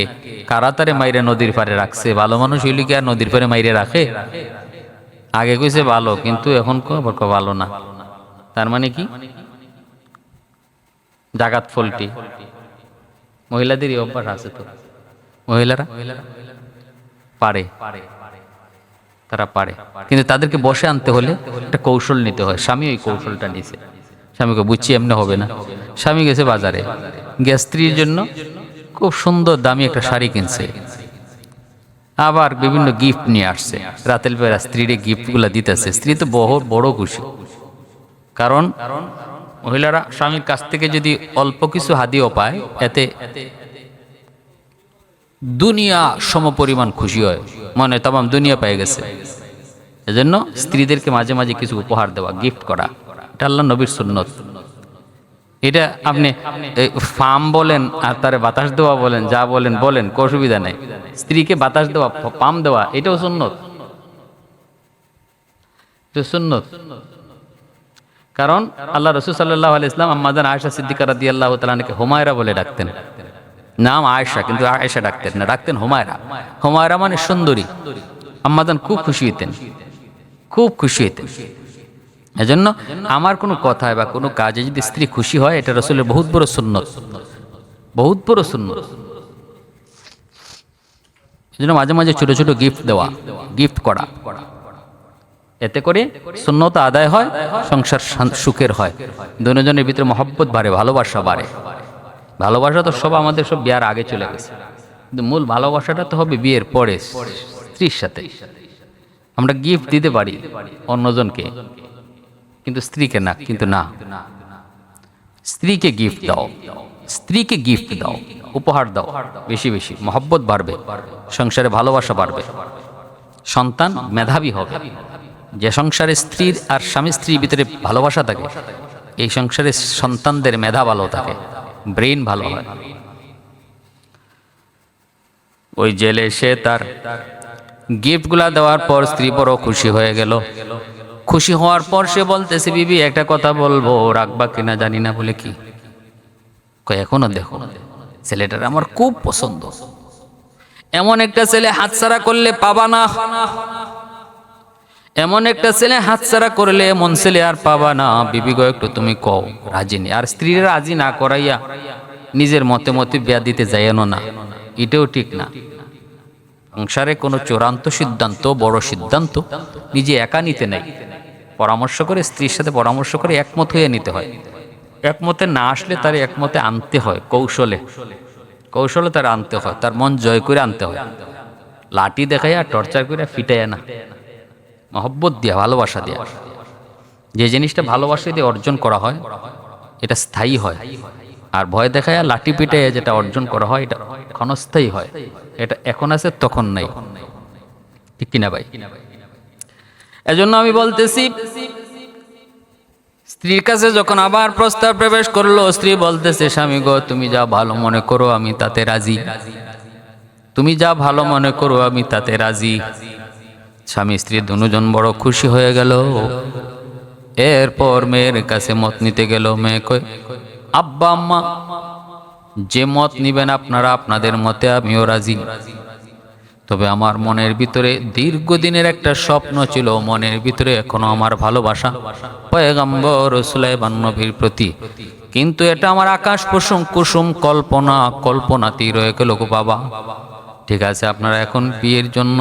কারা তারে মাইরে নদীর পারে রাখছে। ভালো মানুষ হইলে কি আর নদীর পারে মাইরে রাখে? আগে কইছে ভালো, কিন্তু এখন আবার ভালো না। তার মানে কি? জাগাত ফলটি। মহিলাদেরই অভ্যাস আছে, তো মহিলারা পারে, তারা পারে, কিন্তু তাদেরকে বসে আনতে হলে একটা কৌশল নিতে হয়। স্বামী ওই কৌশলটা নিছে। স্বামীকে বুঝছি এমনি হবে না। স্বামী গেছে বাজারে, গিয়ে স্ত্রীর জন্য খুব সুন্দর দামি একটা শাড়ি কিনছে, আবার বিভিন্ন গিফট নিয়ে আসছে। রাতের বেলা স্ত্রীর গিফটগুলা দিতেছে। স্ত্রী তো বড় খুশি, কারণ মহিলারা স্বামীর কাছ থেকে যদি অল্প কিছু হাদিও পায়, এতে দুনিয়া সমপরিমাণ খুশি হয়, মনে তামাম দুনিয়া পেয়ে গেছে। এজন্য স্ত্রীদেরকে মাঝে মাঝে কিছু উপহার দেওয়া, গিফট করা, এটা আল্লাহ নবীর সুন্নত। এটা আপনি ফার্ম বলেন আর তারে বাতাস দেওয়া বলেন, যা বলেন বলেন, কোনো অসুবিধা নেই। স্ত্রীকে বাতাস দেওয়া, পাম দেওয়া, এটাও সুন্নত, সুন্নত। কারণ আল্লাহ রাসূল সাল্লাল্লাহু আলাইহি ওয়াসাল্লাম আম্মাজান আয়েশা সিদ্দিকা রাদিয়াল্লাহু তাআলা আনহাকে হুমায়রা বলে ডাকতেন। নাম আয়েশা, কিন্তু আয়েশা ডাকতেন না, ডাকতেন হুমায়রা। হুমায়রা মানে সুন্দরী। আম্মাজান খুব খুশি হইতেন, খুব খুশি হইতেন। এজন্য আমার কোনো কথায় বা কোনো কাজে যদি স্ত্রী খুশি হয়, এটা রাসূলের বহুত বড় সুন্নত, বহুত বড় সুন্নত। এজন্য মাঝে মাঝে ছোট ছোট গিফট দেওয়া, গিফট করা, এতে করে সুন্নত আদায় হয়, সংসার সুখের হয়, দুজনের ভিতরে মহব্বত বাড়ে, ভালোবাসা বাড়ে। ভালোবাসা তো সব আমাদের সব বিয়ার আগে চলে গেছে, কিন্তু মূল ভালোবাসাটা তো হবে বিয়ের পরে স্ত্রীর সাথে। আমরা গিফট দিতে পারি অন্যজনকে, কিন্তু স্ত্রীকে না। কিন্তু না, স্ত্রীকে গিফট দাও, স্ত্রীকে গিফট দাও, উপহার দাও, বেশি বেশি মহব্বত বাড়বে, সংসারে ভালোবাসা বাড়বে, সন্তান মেধাবী হবে, যে সংসারে স্ত্রীর আর স্বামী স্ত্রীর ভিতরে ভালোবাসা থাকে, এই সংসারে সন্তানদের মেধা ভালো থাকে, ব্রেন ভালো হয়। ওই জেলে সে তার গিফটগুলা দেওয়ার পর স্ত্রী বড় খুশি হয়ে গেল। খুশি হওয়ার পর সে বলতেছে, বিবি একটা কথা বলবো, রাখবা কিনা জানি না। বলে কি? কয় এখনো দেখো ছেলেটার আমার খুব পছন্দ, এমন একটা ছেলে হাতছাড়া করলে পাবা না, এমন একটা ছেলে হাতছাড়া করলে এমন ছেলে আর পাবা না। বিবি গো একটু তুমি কও। রাজি নেই। আর স্ত্রীরা রাজি না করাইয়া নিজের মতে মতে বিয়া দিতে যাইয়েন না, এটাও ঠিক না। সংসারে কোনো চূড়ান্ত সিদ্ধান্ত, বড় সিদ্ধান্ত নিজে একা নিতে নাই, পরামর্শ করে, স্ত্রীর সাথে পরামর্শ করে একমত হয়ে নিতে হয়। একমতে না আসলে তার একমতে আনতে হয়, কৌশলে কৌশলে তার আনতে হয়, তার মন জয় করে আনতে হয়। লাঠি দেখাইয়া টর্চার করে ফিটাইয়া না, মহব্বত দিয়া, ভালোবাসা দিয়া। যে জিনিসটা ভালোবাসা দিয়ে অর্জন করা হয় এটা স্থায়ী হয়, আর ভয় দেখাইয়া লাঠি পিটাইয়া যেটা অর্জন করা হয় এটা ক্ষণস্থায়ী হয়। এটা এখন আছে তখন নাই, ঠিক কিনা ভাই? এজন্য আমি বলতেছি, স্ত্রীর কাছে যখন আবার প্রস্তাব প্রবেশ করলো, স্ত্রী বলতেছে, স্বামী গো তুমি যা ভালো মনে করো আমি তাতে রাজি, তুমি যা ভালো মনে করো আমি তাতে রাজি। স্বামী স্ত্রী দুজন বড় খুশি হয়ে গেল। এরপর মেয়ের কাছে মত নিতে গেল। মেয়ে কই, আব্বা আম্মা যে মত নিবেন আপনারা, আপনাদের মতে আমিও রাজি। তবে আমার মনের ভিতরে দীর্ঘদিনের একটা স্বপ্ন ছিল, মনের ভিতরে এখনো আমার ভালোবাসা পয়গম্বর সুলাইমান নবীর প্রতি, কিন্তু এটা আমার আকাশ কুসুম কল্পনাতেই রয়ে গেল গো বাবা। ঠিক আছে, আপনারা এখন বিয়ের জন্য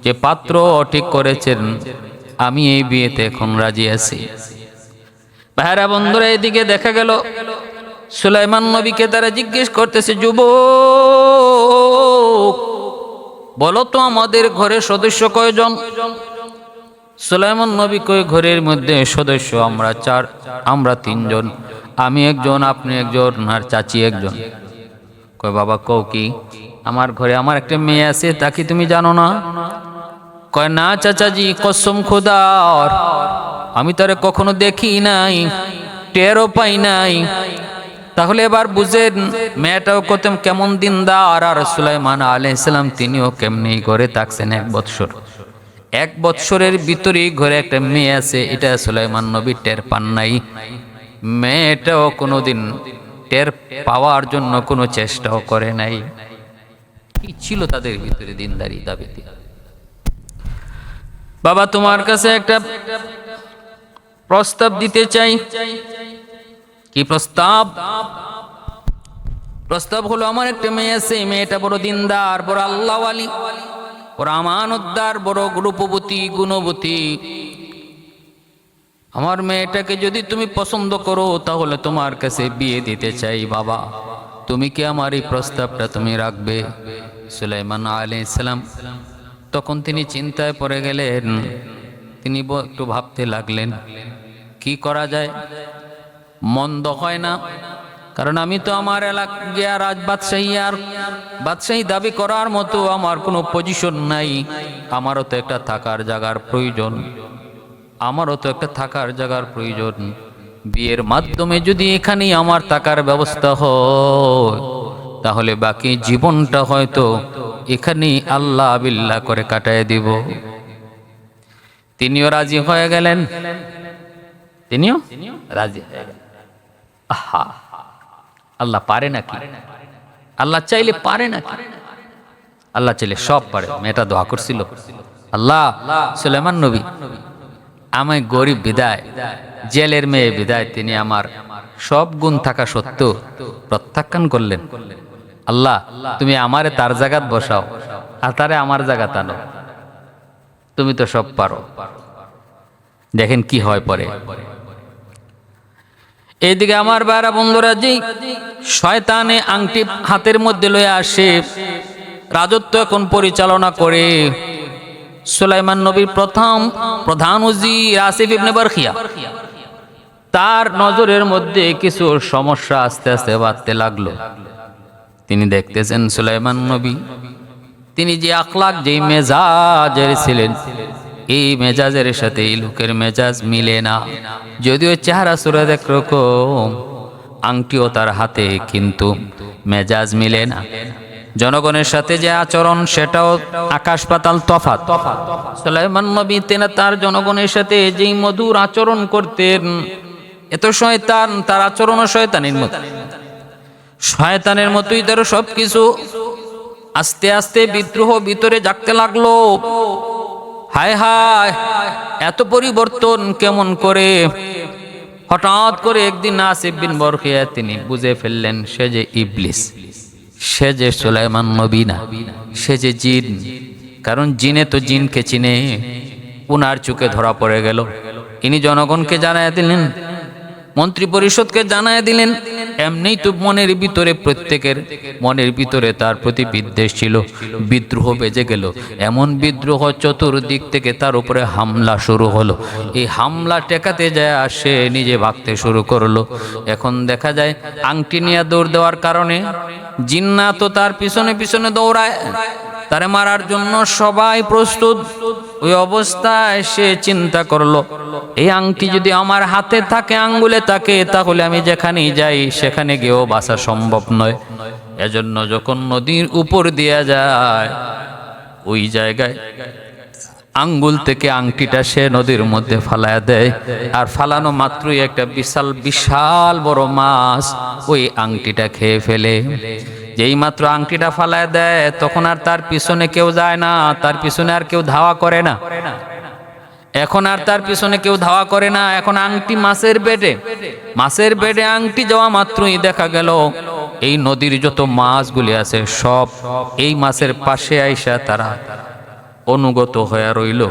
যে পাত্র ঠিক করেছেন, আমি এই বিয়েতে এখন রাজি আছি। ভাইরা বন্ধুরা, এদিকে দেখা গেল সুলাইমান নবীকে তারা জিজ্ঞেস করতেছে, যুবক বলো তো আমাদের ঘরের সদস্য কয়জন? সুলাইমান নবী কয়, ঘরের মধ্যে সদস্য আমরা 4, আমরা 3 জন, আমি একজন, আপনি একজন, আর চাচি একজন। কয় বাবা কও কি? আমার ঘরে আমার একটা মেয়ে আছে, তা কি তুমি জানো না? কয় না চাচাজি, কসম খোদার আমি তারে কখনো দেখি নাই, টেরও পাই নাই। তাহলে এবার বুঝেন মেয়েটাও কত কেমন দিনদার, আর সুলাইমান আলাইহিস সালাম তিনিও কেমনি ঘরে থাকছেন 1 বৎসর। 1 বৎসরের ভিতরেই ঘরে একটা মেয়ে আছে, এটা সুলাইমান নবী টের পান নাই। মেয়েটাও কোনোদিন টের পাওয়ার জন্য কোনো চেষ্টাও করে নাই। কি ছিল তাদের ভিতরে দিনদারি দাবিতে? বাবা তোমার কাছে একটা প্রস্তাব দিতে চাই। কি প্রস্তাব? প্রস্তাব হলো, আমার একটা মেয়ে আছে, মেয়েটা বড় দিনদার, বড় আল্লাহওয়ালি, বড় আমানতদার, বড় রূপবতী, গুণবতী। আমার মেয়েটাকে যদি তুমি পছন্দ করো তাহলে তোমার কাছে বিয়ে দিতে চাই বাবা, তুমি কি আমার এই প্রস্তাবটা তুমি রাখবে? সুলাইমান আলাইহিস সালাম তখন তিনি চিন্তায় পড়ে গেলেন। তিনি একটু ভাবতে লাগলেন কি করা যায়। মন্দ হয় না, কারণ আমি তো আমার এলাকায় রাজ বাদশাহী দাবি করার মতো আমার কোনো পজিশন নাই। আমারও তো একটা থাকার জায়গার প্রয়োজন, বিয়ের মাধ্যমে যদি এখানেই আমার থাকার ব্যবস্থা হয় তাহলে বাকি জীবনটা হয়তো এখানেই আল্লাহ বিল্লাহ করে কাটায় দিব। তিনিও রাজি হয়ে গেলেন। আহা, আল্লাহ পারে নাকি? আল্লাহ চাইলে পারে নাকি? আল্লাহ চাইলে সব পারে। মেয়েটা দোয়া করছিল, আল্লাহ সুলাইমান নবী আমায় গরিব বিদায়, জেলের মেয়ে বিদায় তিনি আমার সব গুণ থাকা সত্ত্বেও প্রত্যাখ্যান করলেন। আল্লাহ তুমি আমারে তার জায়গাত বসাও আর তারে আমার জায়গাত আনো, তুমি তো সব পারো। দেখেন কি হয় পরে। এইদিকে আমার বারা বন্ধুরা, যে শয়তানে আংটি হাতের মধ্যে লয়ে আসে, রাজত্ব এখন পরিচালনা করে সুলাইমান নবীর প্রধান উজির আসিফ ইবনে বারখিয়া, তার নজরের মধ্যে কিছু সমস্যা আস্তে আস্তে বাড়তে লাগলো। তিনি দেখতেছেন সুলাইমান নবী তিনি যে আখলাক, যে মেজাজের ছিলেন, এই মেজাজের সাথে এই লোকের মেজাজ মিলে না। যদিও চেহারা সুরত একরকম, আংটিও তার হাতে, কিন্তু মেজাজ মিলে না। জনগণের সাথে যে আচরণ সেটাও আকাশ পাতাল তফাৎ। সুলাইমান নবী তার জনগণের সাথে যেই মধুর আচরণ করতেন, এত শয়তান, তার আচরণও শয়তানের মতো, শয়তানের মতোই তার সবকিছু। আস্তে আস্তে বিদ্রোহ ভিতরে জাগতে লাগলো। হায় হায়, এত পরিবর্তন কেমন করে? হঠাৎ করে একদিন আসিফ বিন বরখিয়া তিনি বুঝে ফেললেন সে যে ইবলিস, সে যে সুলাইমান নবী না, সে যে জিন। কারণ জিনে তো জিনকে চিনে। উনার চোখে ধরা পড়ে গেল। ইনি জনগণকে জানায় দিলেন, মন্ত্রী পরিষদকে জানায় দিলেন। এমনিই তো মনের ভিতরে, প্রত্যেকের মনের ভিতরে তার প্রতি বিদ্বেষ ছিল। বিদ্রোহ বেজে গেল। এমন বিদ্রোহ, চতুর্দিক থেকে তার উপরে হামলা শুরু হলো। এই হামলা টেকাতে যায় সে নিজে ভাগতে শুরু করলো। এখন দেখা যায় আংটি নিয়ে দৌড় দেওয়ার কারণে জিন্নাত তো তার পিছনে পিছনে দৌড়ায়, তারে মারার জন্য সবাই প্রস্তুত। ওই অবস্থায় সে চিন্তা করলো, এই আংটি যদি আমার হাতে থাকে, আঙ্গুলে থাকে, তাহলে আমি যেখানেই যাই সেখানে গিয়েও বাঁচা সম্ভব নয়। এজন্য যখন নদীর উপর দিয়ে যায়, ওই জায়গায় আঙ্গুল থেকে আংটিটা সে নদীর মধ্যে ফালায়া দেয়। আর ফালানো মাত্রই একটা বিশাল বিশাল বড় মাছ ওই আংটিটা খেয়ে ফেলে। যেই মাত্র আংটিটা ফালায় দেয়, তখন আর তার পিছনে কেউ যায় না, তার পিছনে আর কেউ ধাওয়া করে না। এখন আর তার পিছনে কেউ ধাওয়া করে না। এখন আংটি মাছের পেটে, মাছের পেটে আংটি যাওয়া মাত্রই দেখা গেল এই নদীর যত মাছগুলি আছে সব এই মাছের পাশে আইসা তারা অনুগত হয়ে রইল।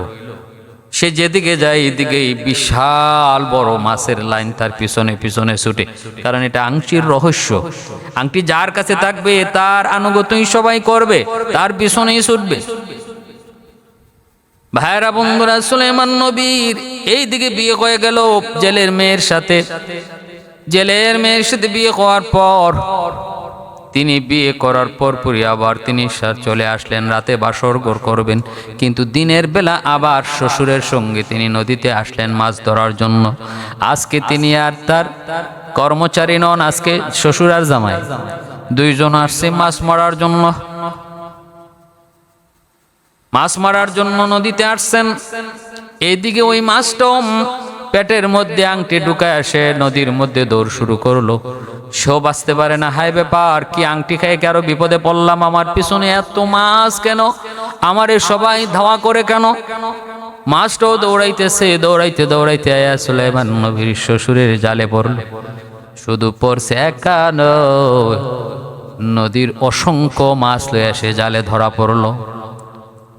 সে যেদিকে যায় এদিকেই বিশাল বড় মাছের লাইন তার পিছনে পিছনে ছুটে। কারণ এটা আংটির রহস্য। আংটি যার কাছে থাকবে তার আনুগত্যই সবাই করবে, তার পিছনেই ছুটবে। ভাইরা বন্ধুরা, সুলাইমান নবীর এই দিকে বিয়ে হয়ে গেল জেলের মেয়ের সাথে। জেলের মেয়ের সাথে বিয়ে হওয়ার পর, তিনি বিয়ে করার পরপরই আবার তিনি চলে আসলেন রাতে বাসর ঘর করবেন। কিন্তু দিনের বেলা আবার শ্বশুরের সঙ্গে তিনি নদীতে আসলেন মাছ ধরার জন্য। আজকে তিনি আর তার কর্মচারী নন, আজকে শ্বশুর আর জামাই দুইজন আসছে মাছ মারার জন্য। মাছ মারার জন্য নদীতে আসছেন। এইদিকে ওই মাছটাও পেটের মধ্যে আংটি ঢুকায় আসে, নদীর মধ্যে দৌড় শুরু করলো। সেও বাঁচতে পারে না। হায় ব্যাপার, কি আংটি খাই কারো বিপদে পড়লাম, আমার পিছনে এত মাছ কেন, আমারে সবাই ধাওয়া করে কেন? মাছটাও দৌড়াইতেছে, দৌড়াইতে দৌড়াইতে আয়া সুলাইমান নবীর শ্বশুরের জালে পড়ল। শুধু পড়ছে একা নয়, নদীর অসংখ্য মাছ লইয়া সে জালে ধরা পড়লো।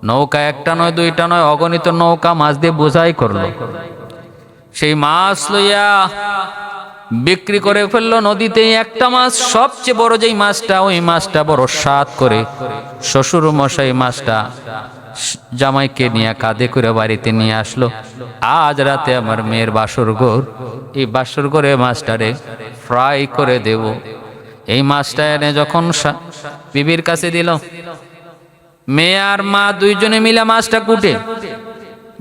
নৌকা একটা নয়, দুইটা নয়, অগণিত নৌকা মাছ দিয়ে বোঝাই করলো। সেই মাছ লইয়া বিক্রি করে ফেললো নদীতে। একটা মাছ, সবচেয়ে বড় যেই মাছটা, ওই মাছটা বড় স্বাদ করে শ্বশুর মশাই মাছটা জামাইকে নিয়ে কাঁধে করে বাড়িতে নিয়ে আসলো। আজ রাতে আমার মেয়ের বাসর ঘর, এই বাসর ঘরে মাছটারে ফ্রাই করে দেব। এই মাছটা এনে যখন বিবির কাছে দিল, মেয়ে আর মা দুইজনে মিলে মাছটা কুটে,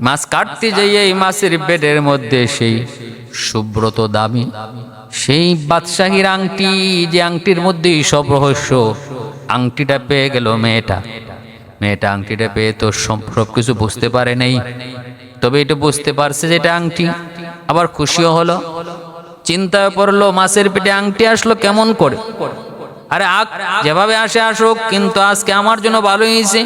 মাছ কাটতে যাইয়ে এই মাছের পেটের মধ্যে সেই সুব্রত দামি সেই বাদশাহীর আংটি, যে আংটির মধ্যেই সব রহস্য, আংটিটা পেয়ে গেল মেয়েটা। মেয়েটা আংটিটা পেয়ে তো সব কিছু বুঝতে পারে নাই, তবে এটা বুঝতে পারছে যে এটা আংটি। আবার খুশিও হলো, চিন্তায় পড়লো মাছের পেটে আংটি আসলো কেমন করে। আরে যেভাবে আসে আসুক, কিন্তু আজকে আমার জন্য ভালো হয়েছে।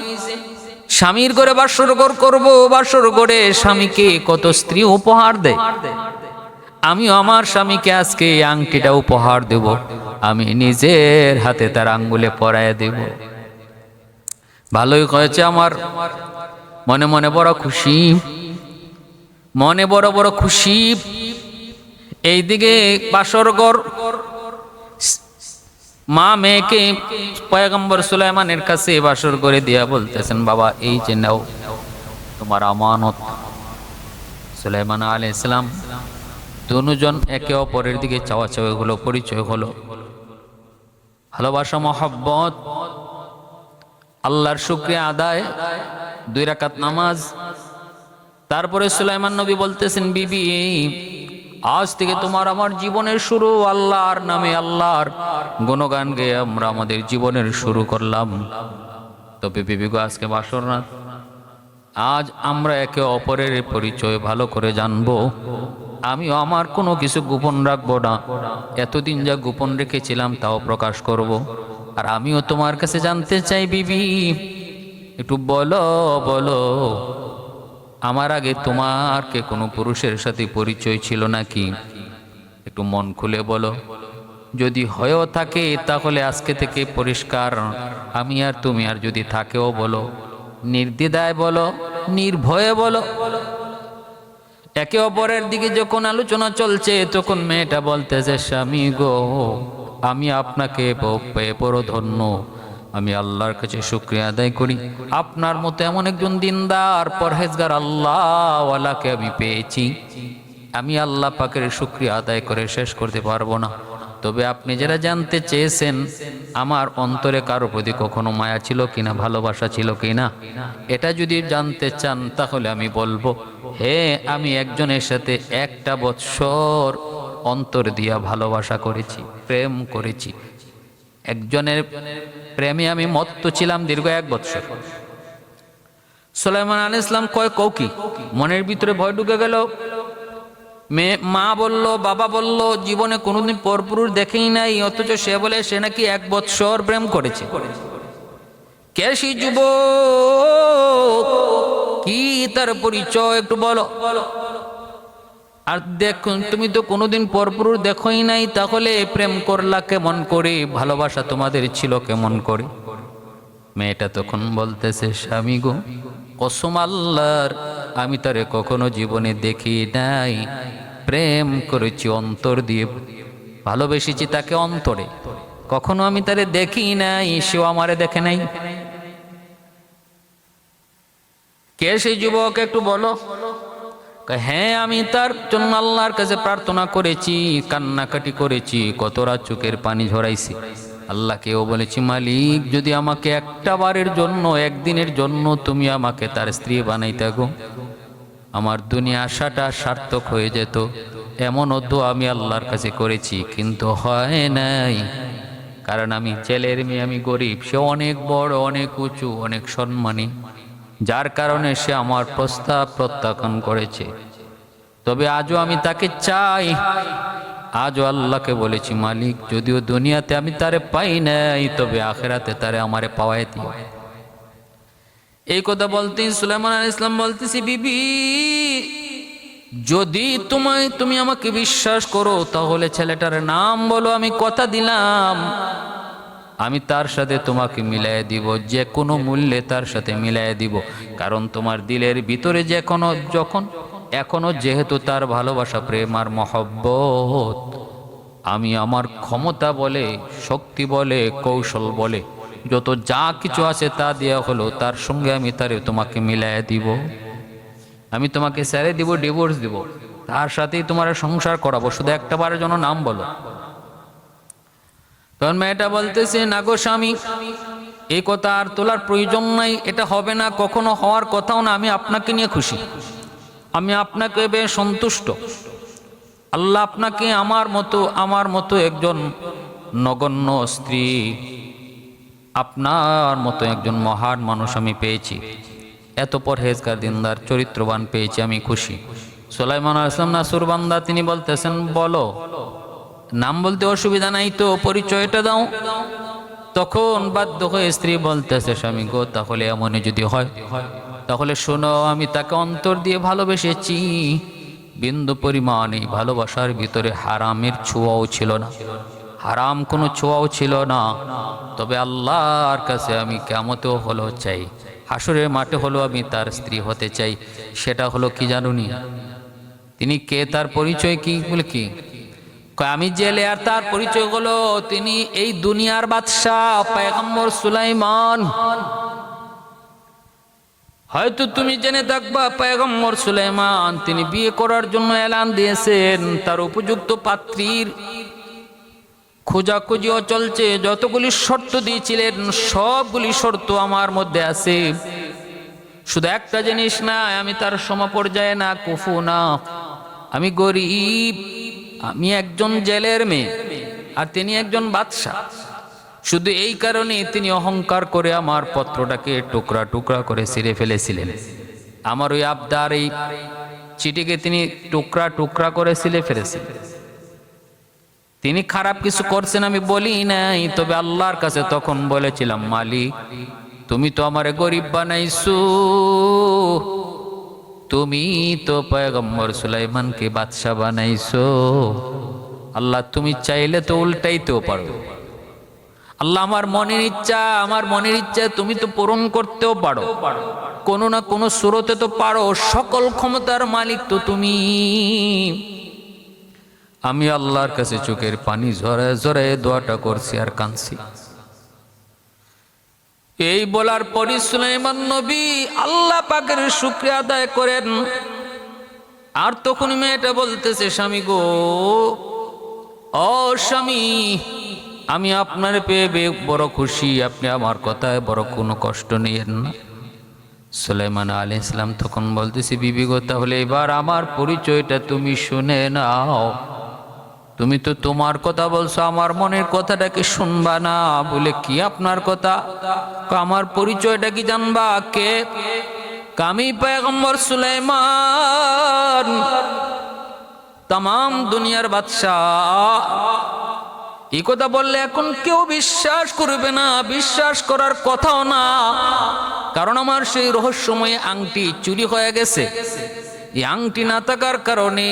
স্বামীর করে বাসর ঘর করবো, বাসর ঘরে স্বামীকে কত স্ত্রী উপহার দেয়, আমিও আমার স্বামীকে আজকে এই আংটিটা উপহার দেব, আমি নিজের হাতে তার আঙ্গুলে পরায় দেব। ভালোই হয়েছে, আমার মনে মনে বড় খুশি, মনে বড় বড় খুশি। এইদিকে বাসর ঘর, মা মেয়েকে পয়গম্বর সুলাইমানের কাছে বাসর করে দিয়া বলতেছেন, বাবা এই যে নাও তোমার আমানত। সুলাইমান আলাইহিস সালাম দুজন একে অপরের দিকে চাওয়া চাওয়া হলো, পরিচয় হলো, ভালোবাসা মহব্বত, আল্লাহর শুকরিয়া আদায়, 2 রাকাত নামাজ, তারপরে সুলাইমান নবী বলতেছেন, বিবি আজ থেকে তোমার আমার জীবনের শুরু আল্লাহর নামে, আল্লাহর গুণগান গেয়ে আমরা আমাদের জীবনের শুরু করলাম। তবে বিবি গো, আজকে বাসর রাত, আজ আমরা একে অপরের পরিচয় ভালো করে জানবো। আমিও আমার কোনো কিছু গোপন রাখবো না, এতদিন যা গোপন রেখেছিলাম তাও প্রকাশ করব। আর আমিও তোমার কাছে জানতে চাই বিবি, একটু বলো বলো, আমার আগে তোমার কে কোনো পুরুষের সাথে পরিচয় ছিল নাকি? একটু মন খুলে বলো। যদি হয়েও থাকে তাহলে আজকে থেকে পরিষ্কার আমি আর তুমি, আর যদি থাকেও বলো, নির্দ্বিধায় বলো, নির্ভয়ে বলো। একে অপরের দিকে যখন আলোচনা চলছে তখন মেয়েটা বলতেছে, স্বামী গো, আমি আপনাকে পেয়ে বড় ধন্য। আমি আল্লাহর কাছে শুকরিয়া আদায় করি, আপনার মতো এমন একজন দিনদার পরহেজগার আল্লাহওয়ালাকে আমি পেয়েছি। আমি আল্লাহ পাকের শুকরিয়া আদায় করে শেষ করতে পারবো না। তবে আপনি যারা জানতে চেয়েছেন আমার অন্তরে কারো প্রতি কখনো মায়া ছিল কিনা, ভালোবাসা ছিল কিনা, এটা যদি জানতে চান তাহলে আমি বলবো, আমি একজনের সাথে 1 বৎসর অন্তর দিয়া ভালোবাসা করেছি, প্রেম করেছি। একজনের প্রেমে আমি মত্ত ছিলাম দীর্ঘ 1 বৎসর। সুলাইমান আলাইহিস সালাম কয়, কৌকি মনের ভিতরে ভয় ঢুকে গেল। মা বলল, বাবা বলল, জীবনে কোনোদিন পরপুরুষ দেখেই নাই, অথচ সে বলে সে নাকি 1 বৎসর প্রেম করেছে। কে সেই যুবক, কি তার পরিচয় একটু বলো। আর দেখুন, তুমি তো কোনোদিন পরপুরুষ দেখোই নাই, তাহলে প্রেম করলা কেমন করে, ভালোবাসা তোমাদের ছিল কেমন করে? মেয়েটা তখন বলতেছে, স্বামী গো, কসম আল্লাহর, আমি তারে কখনো জীবনে দেখি নাই। প্রেম করেছি অন্তর দিয়ে, ভালোবেসেছি তাকে অন্তরে, কখনো আমি তারে দেখি নাই, সেও আমারে দেখে নাই। কে সেই যুবক একটু বলো। হ্যাঁ, আমি তার জন্য আল্লাহর কাছে প্রার্থনা করেছি, কান্নাকাটি করেছি, কত রাত চোখের পানি ঝরাইছি। আল্লাহকেও বলেছি, মালিক যদি আমাকে একটা বারের জন্য, একদিনের জন্য তুমি আমাকে তার স্ত্রী বানাইতে গো, আমার দুনিয়া আশাটা সার্থক হয়ে যেত। এমনও তো আমি আল্লাহর কাছে করেছি, কিন্তু হয় নাই। কারণ আমি ছেলের মেয়ে, আমি গরিব, সে অনেক বড়, অনেক উঁচু, অনেক সম্মানী, যার কারণে সে আমার প্রস্তাব প্রত্যাখ্যান করেছে। তবে আজও আমি তাকে চাই। আজও আল্লাহকে বলেছি, মালিক যদিও দুনিয়াতে আমি তারে পাই নাই, তবে আখিরাতে তারে আমারে পাওয়াই দিও। এই কথা বলতে সুলাইমান আলাইহিস সালাম বলতেছি, বিবি যদি তুমি আমাকে বিশ্বাস করো তাহলে ছেলেটার নাম বলো, আমি কথা দিলাম আমি তার সাথে তোমাকে মিলাই দিব, যে কোনো মূল্যে তার সাথে মিলাই দিব। কারণ তোমার দিলের ভিতরে এখনো যেহেতু তার ভালোবাসা, প্রেম আর মহব্বত, আমি আমার ক্ষমতা বলে, শক্তি বলে, কৌশল বলে, যত যা কিছু আছে তা দেওয়া হলো, তার সঙ্গে আমি তোমাকে মিলাই দিব। আমি তোমাকে ছেড়ে দিব, ডিভোর্স দিব, তার সাথেই তোমার সংসার করাবো, শুধু একটা বারের জন্য নাম বলো। তখন মেয়েটা বলতেছে, না গো স্বামী, এই কথা আর তোলার প্রয়োজন নাই, এটা হবে না, কখনো হওয়ার কথাও না। আমি আপনাকে নিয়ে খুশি, আমি আপনাকে বেশ সন্তুষ্ট। আল্লাহ আপনাকে আমার মতো একজন নগণ্য স্ত্রী, আপনার মতো একজন মহান মানুষ আমি পেয়েছি, এত পরহেজগার দিনদার চরিত্রবান পেয়েছি, আমি খুশি। সুলাইমান আলাইহিস সালাম নাসুর বান্দা, তিনি বলতেছেন, বলো, নাম বলতে অসুবিধা নাই তো, পরিচয়টা দাও। তখন বাধ্য হয়ে স্ত্রী বলতেছে, স্বামী গো, তাহলে এমনই যদি হয় তাহলে শোনো, আমি তাকে অন্তর দিয়ে ভালোবেসেছি, বিন্দু পরিমাণ এই ভালোবাসার ভিতরে হারামের ছোঁয়াও ছিল না, হারাম কোনো ছোঁয়াও ছিল না। তবে আল্লাহর কাছে আমি কিয়ামতেও হলো চাই, হাসরের মাঠে হলো আমি তার স্ত্রী হতে চাই। সেটা হলো কি জানুনি? তিনি কে, তার পরিচয় কি? বলে কি আমি জেলে, আর তার পরিচয় হলো তিনি এই দুনিয়ার বাদশাহ পয়গম্বর সুলাইমান। হয়তো তুমি জেনে থাকবা, পয়গম্বর সুলাইমান তিনি বিয়ে করার জন্য এলান দিয়েছেন, তার উপযুক্ত পাত্রীর খোঁজাখুঁজিও চলছে। যতগুলি শর্ত দিয়েছিলেন সবগুলি শর্ত আমার মধ্যে আছে। শুধু একটা জিনিস না, আমি তার সমপর্যায়ে না, কুফু না, আমি গরিব, আমি একজন জেলের মেয়ে আর তিনি একজন বাদশা। শুধু এই কারণে তিনি অহংকার করে আমার পত্রটাকে টুকরা টুকরা করে ছিঁড়ে ফেলেছিলেন। আমার ওই আবদার এই চিঠিকে তিনি টুকরা টুকরা করে ছিঁড়ে ফেলেছিলেন। তিনি খারাপ কিছু করছেন আমি বলি নাই, তবে আল্লাহর কাছে তখন বলেছিলাম, মালিক তুমি তো আমারে গরিব বানাইছো, তুমি তো পয়গম্বর সুলাইমানকে বাদশা বানাইছো, আল্লাহ তুমি চাইলে তো উল্টাইতেও পারো। আল্লাহ আমার মনের ইচ্ছা তুমি তো পূরণ করতেও পারো, কোনো না কোনো সুরতে তো পারো, সকল ক্ষমতার মালিক তো তুমি। আমি আল্লাহর কাছে চোখের পানি ঝরায় ঝরায় দোয়াটা করছি আর কাঁদছি। এই বলার পরই সুলাইমান নবী আল্লাহ পাকের শুকরিয়া আদায় করেন। আর তখন মেয়েটা বলতেছে, স্বামী গো, ও স্বামী, আমি আপনার পেয়ে বড় খুশি, আপনি আমার কথায় বড় কোনো কষ্ট নিয়েন না। সুলাইমান আলাইহিস সালাম তখন বলতেছি, বিবি গো, তাহলে এবার আমার পরিচয়টা তুমি শুনে নাও। তুমি তো তোমার কথা বলছো, আমার মনের কথাটাকে শুনবা না। বলে কি আপনার কথা? আমার পরিচয়টা কি জানবা? কে? আমি পয়গম্বর সুলাইমান, তাম দুনিয়ার বাদশাহ। এই কথা বললে এখন কেউ বিশ্বাস করবে না, বিশ্বাস করার কথাও না, কারণ আমার সেই রহস্যময় আংটি চুরি হয়ে গেছে। এই আংটি না থাকার কারণে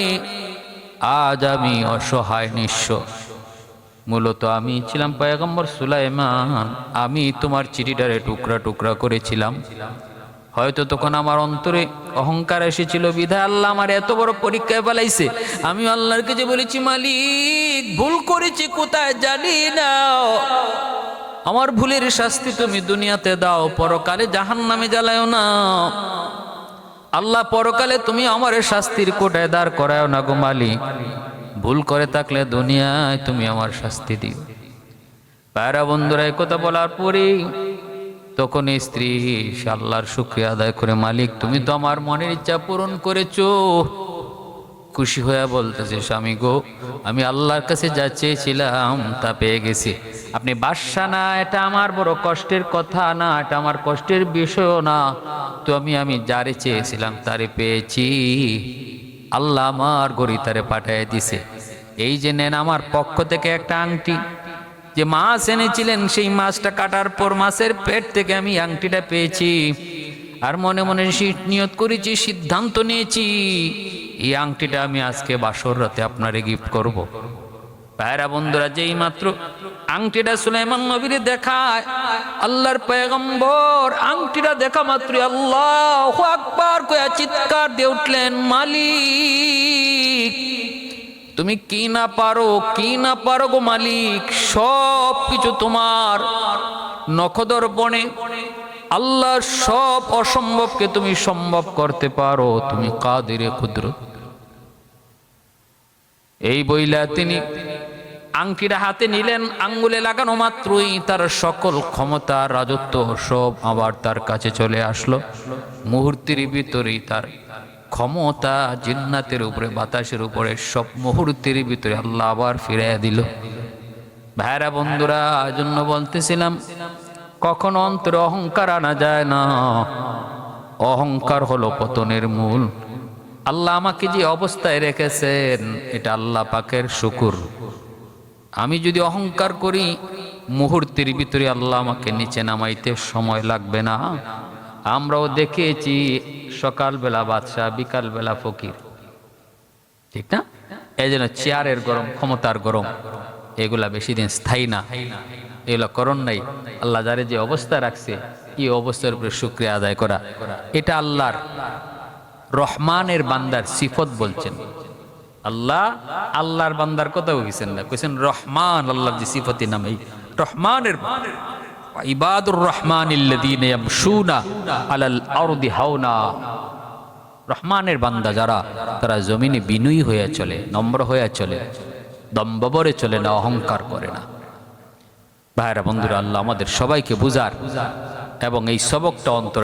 আজ আমি অসহায় নিঃস্ব। মূলত আমি ছিলাম পয়গম্বর সুলাইমান, আমি তোমার চিঠিটারে টুকরা টুকরা করেছিলাম। হয়তো তখন আমার অন্তরে অহংকার এসেছিল, বিধায় আল্লাহ আমার এত বড় পরীক্ষায় ফেলাইছে। আমি আল্লাহর কাছে বলেছি, মালিক ভুল করেছি, কোথায় জানি না, আমার ভুলের শাস্তি তুমি দুনিয়াতে দাও, পরকালে জাহান্নামে জ্বালায়ও না। আল্লাহ পরকালে তুমি আমার শাস্তির কোটায় দাঁড় করায়ও না গো মালিক। ভুল করে থাকলে দুনিয়ায় তুমি আমার শাস্তি দিও। পায়রা বন্ধুরা, এই কথা বলার পরে তখন স্ত্রী আল্লাহর শুকরিয়া আদায় করে, মালিক তুমি তো আমার মনের ইচ্ছা পূরণ করেছো। খুশি হয়ে বলতেছে, স্বামী গো, আমি আল্লাহর কাছে যা চেয়েছিলাম তা পেয়ে গেছি। আপনি বাদশা না, এটা আমার বড় কষ্টের কথা না, এটা আমার কষ্টের বিষয়ও না। তো আমি যারে চেয়েছিলাম তারে পেয়েছি। আল্লাহ আমার গড়ি তারে পাঠিয়ে দিছে। এই যে নেন আমার পক্ষ থেকে একটা আংটি, যে মাছ এনেছিলেন সেই মাছটা কাটার পর মাছের পেট থেকে আমি আংটিটা পেয়েছি। আর মনে মনে নিয়ত করেছি, সিদ্ধান্ত নিয়েছি, এই আংটিটা আমি আজকে বাসর রাতে আপনারে গিফট করব। ভাইরা বন্ধুরা, যেই মাত্র আংটিটা সুলাইমান নবীরে দেখায় আল্লাহর পয়গম্বর, আংটিটা দেখা মাত্র আল্লাহু আকবার কয়া চিৎকার দিয়ে উঠলেন, মালিক তুমি কি না পারো গো মালিক, সব কিছু তোমার নখদর্পণে। আল্লাহ সব অসম্ভবকে তুমি সম্ভব করতে পারো, তুমি কাদিরে কুদরত। এই বইলা তিনি আংটিটা হাতে নিলেন, আঙ্গুলে লাগানো মাত্রই তার সকল ক্ষমতা, রাজত্ব সব আবার তার কাছে চলে আসলো। মুহূর্তের ভিতরেই তার ক্ষমতা জিন্নাতের উপরে, বাতাসের উপরে, সব মুহূর্তের ভিতরে আল্লাহ আবার ফিরাইয়া দিল। ভাইরা বন্ধুরা, জন্য বলতেছিলাম, কখনো অন্তরে অহংকার আনা যায় না। অহংকার হলো পতনের মূল। আল্লাহ আমাকে যে অবস্থায় রেখেছেন, এটা আল্লাহ পাকের শুকুর। আমি যদি অহংকার করি, মুহূর্তের ভিতরে আল্লাহ আমাকে নিচে নামাইতে সময় লাগবে না। আমরাও দেখেছি, সকালবেলা বাদশা, বিকালবেলা ফকির, ঠিক না? এই জন্য চেয়ারের গরম, ক্ষমতার গরম, এগুলা বেশি দিন স্থায়ী না। এগুলা করণ নাই। আল্লাহ যারে যে অবস্থা রাখছে, এই অবস্থার উপরে শুকরিয়া আদায় করা, এটা আল্লাহর রহমানের বান্দার সিফত বলছেন। আল্লাহর বান্দার কথা বলছেন না, কইছেন রহমান। আল্লাহর যে সিফতি নাম, এই রহমানের, ইবাদুর রহমানিল্লাযীনা ইয়ামশুনা আলাল আরদি হাওনা। রহমানের বান্দা যারা, তারা জমিনে বিনয়ী হয়ে চলে, নম্র হয়ে চলে, দম্ববরে চলে না, অহংকার করে না। ভাইরা বন্ধুরা, আল্লাহ আমাদের সবাইকে বুঝার এবং এই সবকটা অন্তর